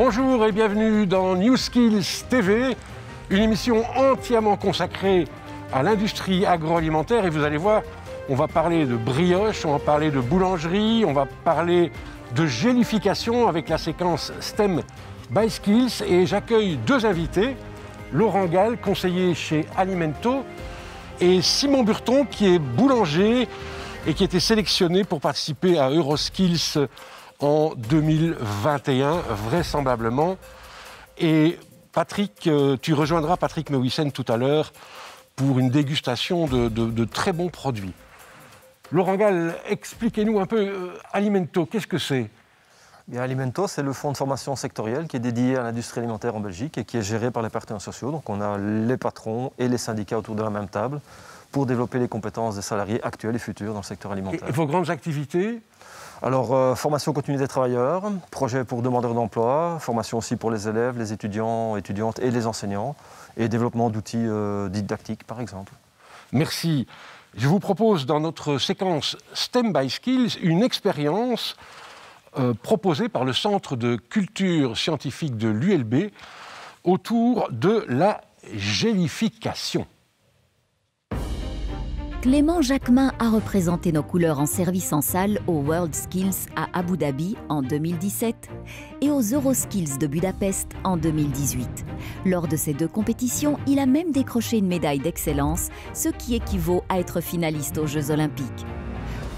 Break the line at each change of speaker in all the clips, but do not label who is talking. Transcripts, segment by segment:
Bonjour et bienvenue dans New Skills TV, une émission entièrement consacrée à l'industrie agroalimentaire. Et vous allez voir, on va parler de brioche, on va parler de boulangerie, on va parler de gélification avec la séquence STEM by Skills. Et j'accueille deux invités, Laurent Gall, conseiller chez Alimento, et Simon Burton, qui est boulanger et qui a été sélectionné pour participer à Euroskills en 2021, vraisemblablement. Et Patrick, tu rejoindras Patrick Mewissen tout à l'heure pour une dégustation de très bons produits. Laurent Gall, expliquez-nous un peu, Alimento, qu'est-ce que c'est ?
Bien, Alimento, c'est le fonds de formation sectoriel qui est dédié à l'industrie alimentaire en Belgique et qui est géré par les partenaires sociaux. Donc on a les patrons et les syndicats autour de la même table pour développer les compétences des salariés actuels et futurs dans le secteur alimentaire.
Et vos grandes activités ?
Alors, formation continue des travailleurs, projet pour demandeurs d'emploi, formation aussi pour les élèves, les étudiants, étudiantes et les enseignants, et développement d'outils didactiques, par exemple.
Merci. Je vous propose dans notre séquence STEM by Skills une expérience proposée par le Centre de culture scientifique de l'ULB autour de la gélification.
Clément Jacquemin a représenté nos couleurs en service en salle aux World Skills à Abu Dhabi en 2017 et aux Euroskills de Budapest en 2018. Lors de ces deux compétitions, il a même décroché une médaille d'excellence, ce qui équivaut à être finaliste aux Jeux Olympiques.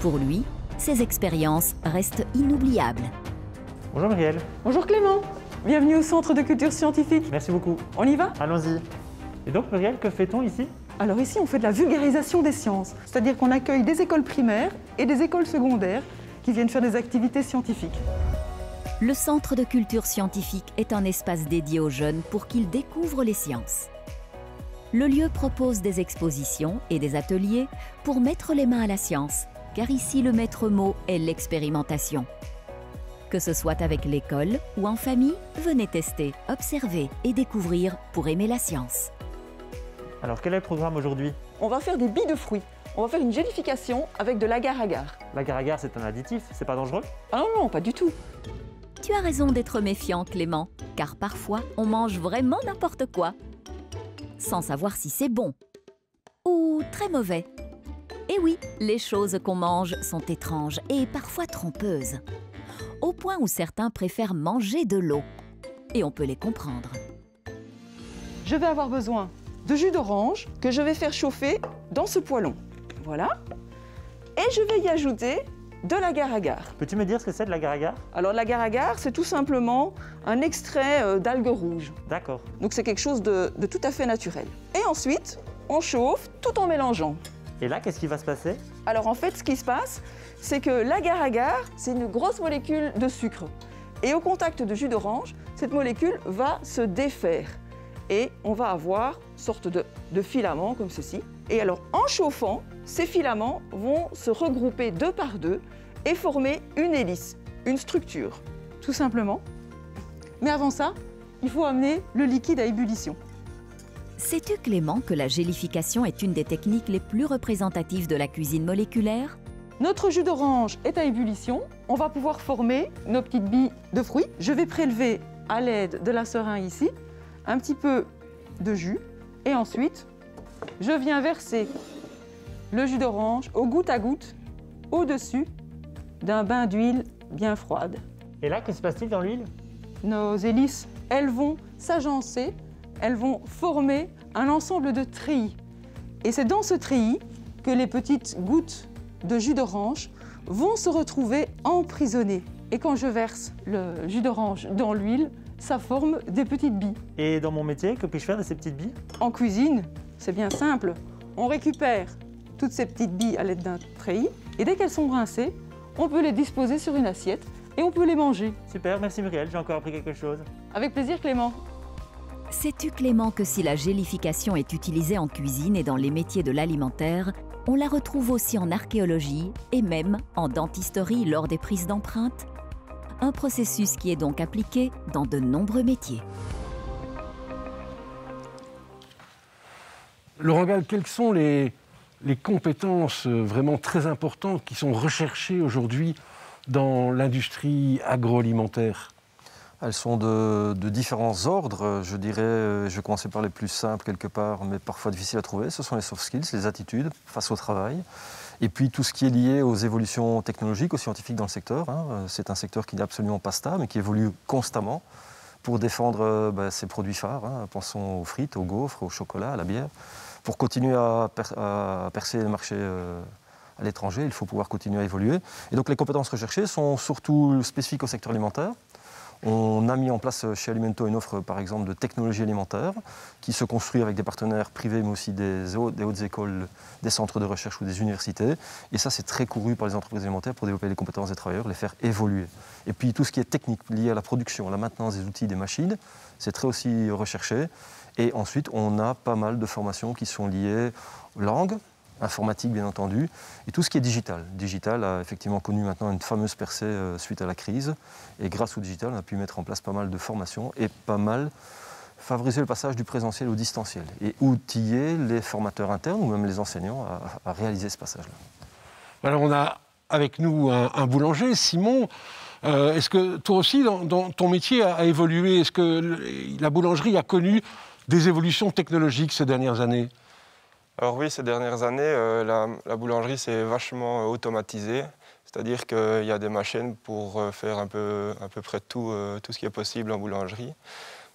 Pour lui, ces expériences restent inoubliables.
Bonjour Muriel.
Bonjour Clément, bienvenue au Centre de culture scientifique.
Merci beaucoup.
On y va ?
Allons-y. Et donc Muriel, que fait-on ici ?
Alors ici, on fait de la vulgarisation des sciences, c'est-à-dire qu'on accueille des écoles primaires et des écoles secondaires qui viennent faire des activités scientifiques.
Le Centre de culture scientifique est un espace dédié aux jeunes pour qu'ils découvrent les sciences. Le lieu propose des expositions et des ateliers pour mettre les mains à la science, car ici le maître mot est l'expérimentation. Que ce soit avec l'école ou en famille, venez tester, observer et découvrir pour aimer la science.
Alors quel est le programme aujourd'hui ?
On va faire des billes de fruits. On va faire une gélification avec de l'agar-agar.
L'agar-agar, c'est un additif, c'est pas dangereux ?
Ah non, non, pas du tout.
Tu as raison d'être méfiant, Clément, car parfois on mange vraiment n'importe quoi, sans savoir si c'est bon ou très mauvais. Et oui, les choses qu'on mange sont étranges et parfois trompeuses, au point où certains préfèrent manger de l'eau. Et on peut les comprendre.
Je vais avoir besoin de jus d'orange que je vais faire chauffer dans ce poêlon. Voilà. Et je vais y ajouter de l'agar-agar.
Peux-tu me dire ce que c'est de l'agar-agar ?
Alors l'agar-agar, c'est tout simplement un extrait d'algues rouges.
D'accord.
Donc c'est quelque chose de tout à fait naturel. Et ensuite, on chauffe tout en mélangeant.
Et là, qu'est-ce qui va se passer ?
Alors en fait, ce qui se passe, c'est que l'agar-agar, c'est une grosse molécule de sucre. Et au contact de jus d'orange, cette molécule va se défaire. Et on va avoir une sorte de filament comme ceci. Et alors, en chauffant, ces filaments vont se regrouper deux par deux et former une hélice, une structure, tout simplement. Mais avant ça, il faut amener le liquide à ébullition.
Sais-tu, Clément, que la gélification est une des techniques les plus représentatives de la cuisine moléculaire ?
Notre jus d'orange est à ébullition. On va pouvoir former nos petites billes de fruits. Je vais prélever à l'aide de la seringue ici un petit peu de jus et ensuite je viens verser le jus d'orange au goutte à goutte au-dessus d'un bain d'huile bien froide.
Et là, que se passe-t-il dans l'huile ?
Nos hélices, elles vont s'agencer, elles vont former un ensemble de treillis. Et c'est dans ce treillis que les petites gouttes de jus d'orange vont se retrouver emprisonnées. Et quand je verse le jus d'orange dans l'huile, ça forme des petites billes.
Et dans mon métier, que puis-je faire de ces petites billes ?
En cuisine, c'est bien simple. On récupère toutes ces petites billes à l'aide d'un treillis et dès qu'elles sont rincées, on peut les disposer sur une assiette et on peut les manger.
Super, merci Muriel, j'ai encore appris quelque chose.
Avec plaisir Clément.
Sais-tu, Clément, que si la gélification est utilisée en cuisine et dans les métiers de l'alimentaire, on la retrouve aussi en archéologie et même en dentisterie lors des prises d'empreintes ? Un processus qui est donc appliqué dans de nombreux métiers.
Laurent Gall, quelles sont les compétences vraiment très importantes qui sont recherchées aujourd'hui dans l'industrie agroalimentaire ?
Elles sont de différents ordres, je dirais. Je vais commencer par les plus simples quelque part, mais parfois difficiles à trouver. Ce sont les soft skills, les attitudes face au travail. Et puis tout ce qui est lié aux évolutions technologiques, aux scientifiques dans le secteur. C'est un secteur qui n'est absolument pas stable, mais qui évolue constamment pour défendre ses produits phares. Pensons aux frites, aux gaufres, au chocolat, à la bière. Pour continuer à percer le marché à l'étranger, il faut pouvoir continuer à évoluer. Et donc les compétences recherchées sont surtout spécifiques au secteur alimentaire. On a mis en place chez Alimento une offre, par exemple, de technologie alimentaire qui se construit avec des partenaires privés, mais aussi des hautes écoles, des centres de recherche ou des universités. Et ça, c'est très couru par les entreprises alimentaires pour développer les compétences des travailleurs, les faire évoluer. Et puis, tout ce qui est technique lié à la production, à la maintenance des outils, des machines, c'est très aussi recherché. Et ensuite, on a pas mal de formations qui sont liées aux langues, informatique bien entendu, et tout ce qui est digital. Digital a effectivement connu maintenant une fameuse percée suite à la crise, et grâce au digital, on a pu mettre en place pas mal de formations et pas mal favoriser le passage du présentiel au distanciel et outiller les formateurs internes ou même les enseignants à réaliser ce passage-là.
Alors on a avec nous un boulanger, Simon. Est-ce que toi aussi, dans ton métier, a évolué? Est-ce que la boulangerie a connu des évolutions technologiques ces dernières années?
Alors oui, ces dernières années, la boulangerie s'est vachement automatisée. C'est-à-dire qu'il y a des machines pour faire à peu près tout ce qui est possible en boulangerie.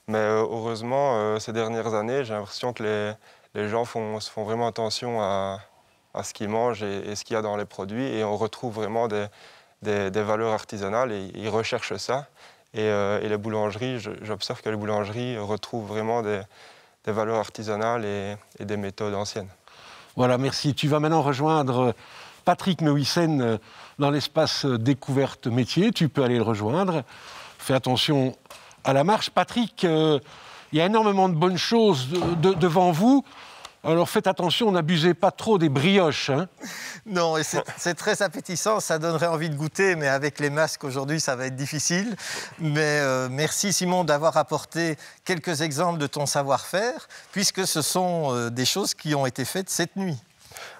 Mais heureusement, ces dernières années, j'ai l'impression que les gens se font vraiment attention à ce qu'ils mangent et ce qu'il y a dans les produits. Et on retrouve vraiment des valeurs artisanales et ils recherchent ça. Et les boulangeries, j'observe que les boulangeries retrouvent vraiment des valeurs artisanales et des méthodes anciennes.
Voilà, merci. Tu vas maintenant rejoindre Patrick Neuwissen dans l'espace découverte métier. Tu peux aller le rejoindre. Fais attention à la marche. Patrick, il y a énormément de bonnes choses devant vous. Alors faites attention, n'abusez pas trop des brioches.
Non, et c'est très appétissant, ça donnerait envie de goûter, mais avec les masques aujourd'hui, ça va être difficile. Mais merci Simon d'avoir apporté quelques exemples de ton savoir-faire, puisque ce sont des choses qui ont été faites cette nuit.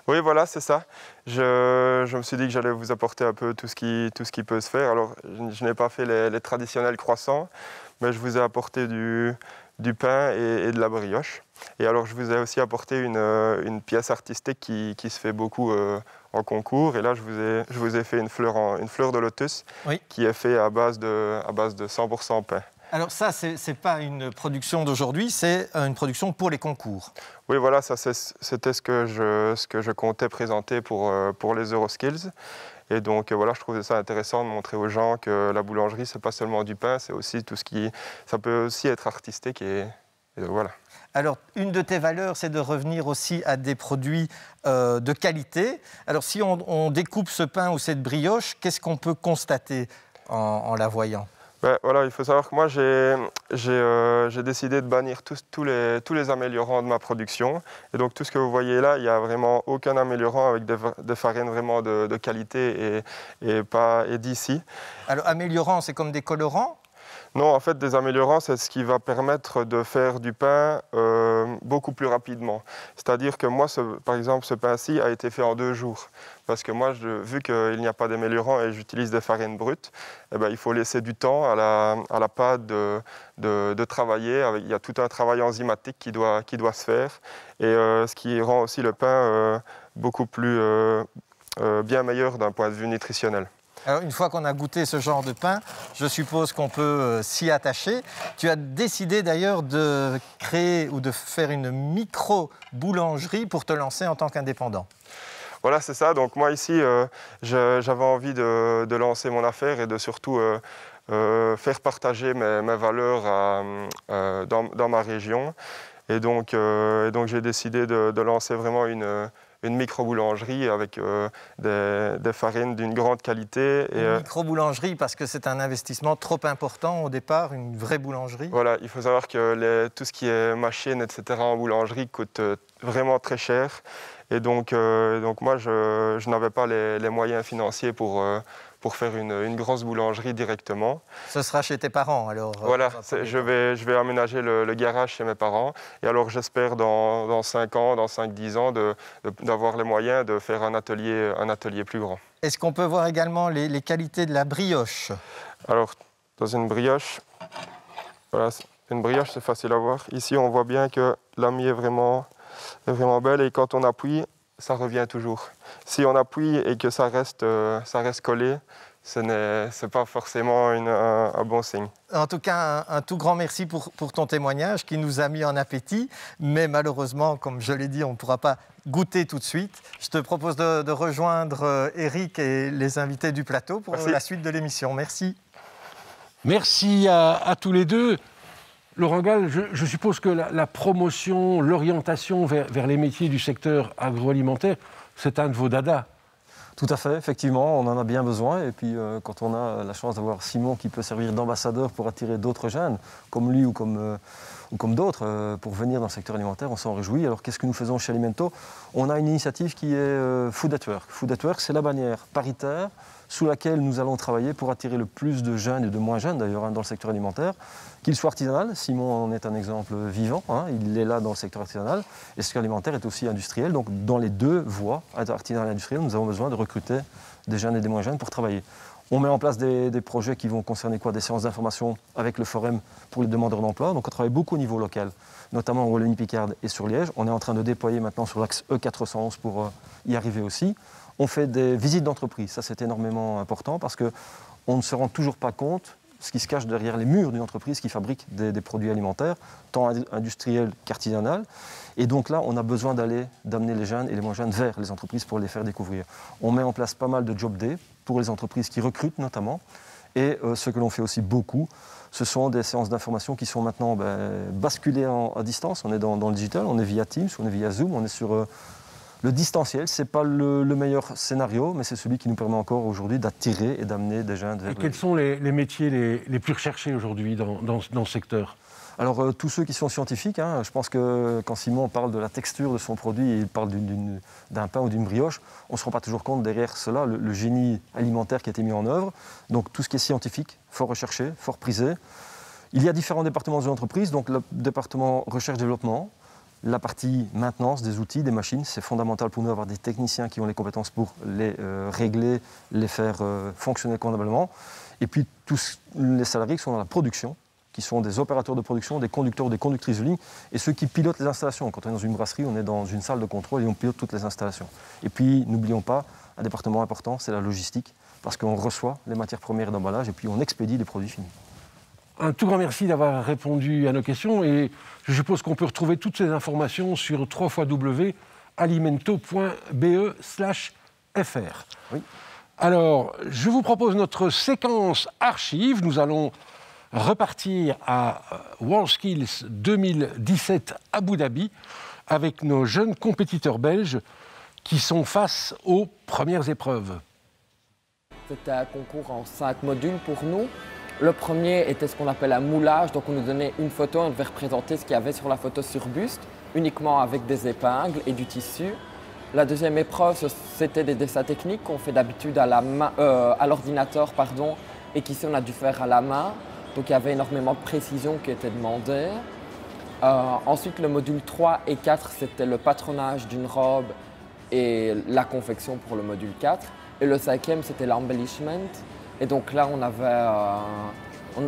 Oui, voilà, c'est ça. Je me suis dit que j'allais vous apporter un peu tout ce qui peut se faire. Alors, je n'ai pas fait les traditionnels croissants, mais je vous ai apporté du pain et de la brioche. Et alors, je vous ai aussi apporté une pièce artistique qui se fait beaucoup en concours. Et là, je vous ai fait une fleur de lotus, oui, qui est faite à base de 100% pain.
Alors ça, ce n'est pas une production d'aujourd'hui, c'est une production pour les concours.
Oui, voilà, ça c'était ce que je comptais présenter pour les Euroskills. Et donc voilà, je trouvais ça intéressant de montrer aux gens que la boulangerie, c'est pas seulement du pain, c'est aussi tout ce qui... Ça peut aussi être artistique et donc voilà.
Alors, une de tes valeurs, c'est de revenir aussi à des produits de qualité. Alors, si on découpe ce pain ou cette brioche, qu'est-ce qu'on peut constater en la voyant ?
Ben, voilà, il faut savoir que moi, j'ai décidé de bannir tous les améliorants de ma production. Et donc, tout ce que vous voyez là, il n'y a vraiment aucun améliorant avec des farines vraiment de qualité et d'ici.
Alors, améliorants, c'est comme des colorants ?
Non, en fait, des améliorants, c'est ce qui va permettre de faire du pain beaucoup plus rapidement. C'est-à-dire que moi, par exemple, ce pain-ci a été fait en 2 jours. Parce que moi, vu qu'il n'y a pas d'améliorant et j'utilise des farines brutes, eh ben, il faut laisser du temps à la pâte de travailler. Il y a tout un travail enzymatique qui doit se faire. Et ce qui rend aussi le pain beaucoup plus bien meilleur d'un point de vue nutritionnel.
Alors, une fois qu'on a goûté ce genre de pain, je suppose qu'on peut s'y attacher. Tu as décidé d'ailleurs de créer ou de faire une micro-boulangerie pour te lancer en tant qu'indépendant.
Voilà, c'est ça. Donc moi ici, j'avais envie de lancer mon affaire et de surtout faire partager mes valeurs dans ma région. Et donc j'ai décidé de lancer vraiment une micro-boulangerie avec des farines d'une grande qualité.
Une micro-boulangerie parce que c'est un investissement trop important au départ, une vraie boulangerie.
Voilà, il faut savoir que tout ce qui est machine, etc. en boulangerie coûte vraiment très cher. Et donc moi, je n'avais pas les moyens financiers pour faire une grosse boulangerie directement.
Ce sera chez tes parents alors?
Voilà, je vais aménager le garage chez mes parents. Et alors j'espère dans 5 ans, dans 5-10 ans, d'avoir les moyens de faire un atelier plus grand.
Est-ce qu'on peut voir également les qualités de la brioche?
Alors, dans une brioche. Voilà, une brioche, c'est facile à voir. Ici, on voit bien que la mie est vraiment belle et quand on appuie, ça revient toujours. Si on appuie et que ça reste collé, ce n'est pas forcément un bon signe.
En tout cas, un tout grand merci pour ton témoignage qui nous a mis en appétit. Mais malheureusement, comme je l'ai dit, on ne pourra pas goûter tout de suite. Je te propose de rejoindre Eric et les invités du plateau pour la suite de l'émission. Merci.
Merci à tous les deux. Laurent Gall, je suppose que la promotion, l'orientation vers les métiers du secteur agroalimentaire, c'est un de vos dadas.
Tout à fait, effectivement, on en a bien besoin. Et puis, quand on a la chance d'avoir Simon qui peut servir d'ambassadeur pour attirer d'autres jeunes, comme lui ou comme d'autres, pour venir dans le secteur alimentaire, on s'en réjouit. Alors, qu'est-ce que nous faisons chez Alimento? On a une initiative qui est Food at Work. Food at Work, c'est la bannière paritaire sous laquelle nous allons travailler pour attirer le plus de jeunes et de moins jeunes, d'ailleurs, dans le secteur alimentaire, qu'il soit artisanal. Simon en est un exemple vivant, il est là dans le secteur artisanal. Et le secteur alimentaire est aussi industriel. Donc, dans les deux voies, artisanal et industriel, nous avons besoin de recruter des jeunes et des moins jeunes pour travailler. On met en place des projets qui vont concerner quoi? Des séances d'information avec le Forum pour les demandeurs d'emploi. Donc, on travaille beaucoup au niveau local, notamment en Wallonie-Picardie et sur Liège. On est en train de déployer maintenant sur l'axe E411 pour y arriver aussi. On fait des visites d'entreprise. Ça, c'est énormément important parce qu'on ne se rend toujours pas compte ce qui se cache derrière les murs d'une entreprise qui fabrique des produits alimentaires, tant industriels qu'artisanaux. Et donc là, on a besoin d'amener les jeunes et les moins jeunes vers les entreprises pour les faire découvrir. On met en place pas mal de job day pour les entreprises qui recrutent notamment. Et ce que l'on fait aussi beaucoup, ce sont des séances d'information qui sont maintenant basculées à distance. On est dans le digital, on est via Teams, on est via Zoom, on est sur le distanciel. Ce n'est pas le meilleur scénario, mais c'est celui qui nous permet encore aujourd'hui d'attirer et d'amener des jeunes vers...
Et quels sont les métiers les plus recherchés aujourd'hui dans ce secteur?
Alors, tous ceux qui sont scientifiques, je pense que quand Simon parle de la texture de son produit, il parle d'un pain ou d'une brioche, on ne se rend pas toujours compte derrière cela, le génie alimentaire qui a été mis en œuvre. Donc, tout ce qui est scientifique, fort recherché, fort prisé. Il y a différents départements de l'entreprise, donc le département recherche-développement, la partie maintenance des outils, des machines, c'est fondamental pour nous d'avoir des techniciens qui ont les compétences pour les régler, les faire fonctionner convenablement. Et puis tous les salariés qui sont dans la production, qui sont des opérateurs de production, des conducteurs, des conductrices de ligne, et ceux qui pilotent les installations. Quand on est dans une brasserie, on est dans une salle de contrôle et on pilote toutes les installations. Et puis, n'oublions pas, un département important, c'est la logistique, parce qu'on reçoit les matières premières d'emballage et puis on expédie les produits finis.
Un tout grand merci d'avoir répondu à nos questions et je suppose qu'on peut retrouver toutes ces informations sur www.alimento.be/fr.
Oui.
Alors, je vous propose notre séquence archive. Nous allons repartir à WorldSkills 2017 à Abu Dhabi avec nos jeunes compétiteurs belges qui sont face aux premières épreuves.
C'était un concours en 5 modules pour nous. Le premier était ce qu'on appelle un moulage, donc on nous donnait une photo, on devait représenter ce qu'il y avait sur la photo sur buste, uniquement avec des épingles et du tissu. La deuxième épreuve, c'était des dessins techniques qu'on fait d'habitude à l'ordinateur, et qu'ici on a dû faire à la main. Donc il y avait énormément de précision qui était demandée. Ensuite, le module 3 et 4, c'était le patronage d'une robe et la confection pour le module 4. Et le cinquième, c'était l'embellishment. Et donc là, on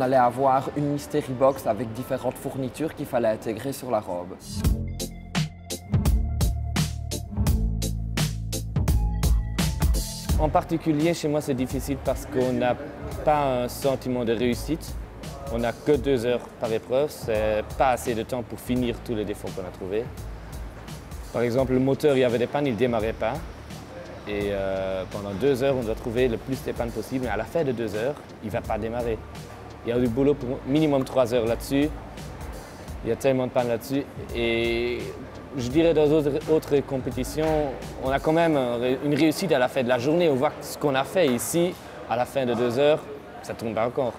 allait avoir une mystery box avec différentes fournitures qu'il fallait intégrer sur la robe.
En particulier, chez moi, c'est difficile parce qu'on n'a pas un sentiment de réussite. On n'a que 2 heures par épreuve, c'est pas assez de temps pour finir tous les défauts qu'on a trouvés. Par exemple, le moteur, il y avait des pannes, il ne démarrait pas. Et pendant 2 heures, on doit trouver le plus de pannes possible. Mais à la fin de 2 heures, il ne va pas démarrer. Il y a du boulot pour minimum 3 heures là-dessus. Il y a tellement de pannes là-dessus. Et je dirais dans d'autres compétitions, on a quand même une réussite à la fin de la journée. On voit ce qu'on a fait ici, à la fin de 2 heures, ça ne tourne pas encore.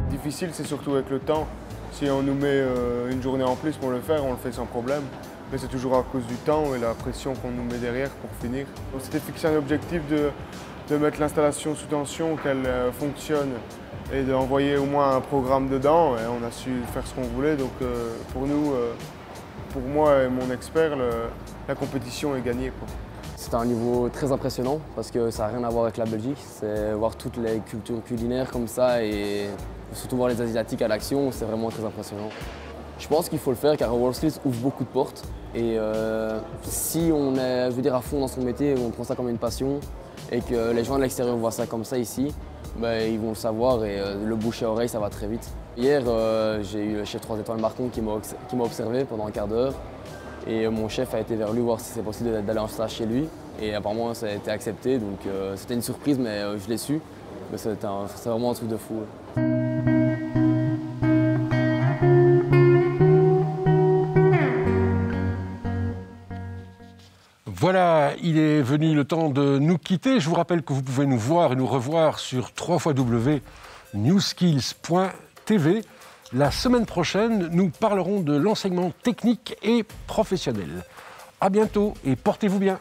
Difficile, c'est surtout avec le temps. Si on nous met une journée en plus pour le faire, on le fait sans problème. Mais c'est toujours à cause du temps et la pression qu'on nous met derrière pour finir. On s'était fixé un objectif de mettre l'installation sous tension, qu'elle fonctionne et d'envoyer au moins un programme dedans. Et on a su faire ce qu'on voulait. Donc pour nous, pour moi et mon expert, la compétition est gagnée, quoi.
C'était un niveau très impressionnant parce que ça n'a rien à voir avec la Belgique. C'est voir toutes les cultures culinaires comme ça et surtout voir les Asiatiques à l'action, c'est vraiment très impressionnant. Je pense qu'il faut le faire car WorldSkills ouvre beaucoup de portes et si on est à fond dans son métier, on prend ça comme une passion et que les gens de l'extérieur voient ça comme ça ici, ils vont le savoir et le bouche à oreille ça va très vite. Hier j'ai eu le chef 3 étoiles Marcon qui m'a observé pendant un quart d'heure et mon chef a été vers lui voir si c'est possible d'aller en stage chez lui et apparemment ça a été accepté donc c'était une surprise mais je l'ai su. C'est vraiment un truc de fou.
Voilà, il est venu le temps de nous quitter. Je vous rappelle que vous pouvez nous voir et nous revoir sur www.newskills.tv. La semaine prochaine, nous parlerons de l'enseignement technique et professionnel. À bientôt et portez-vous bien.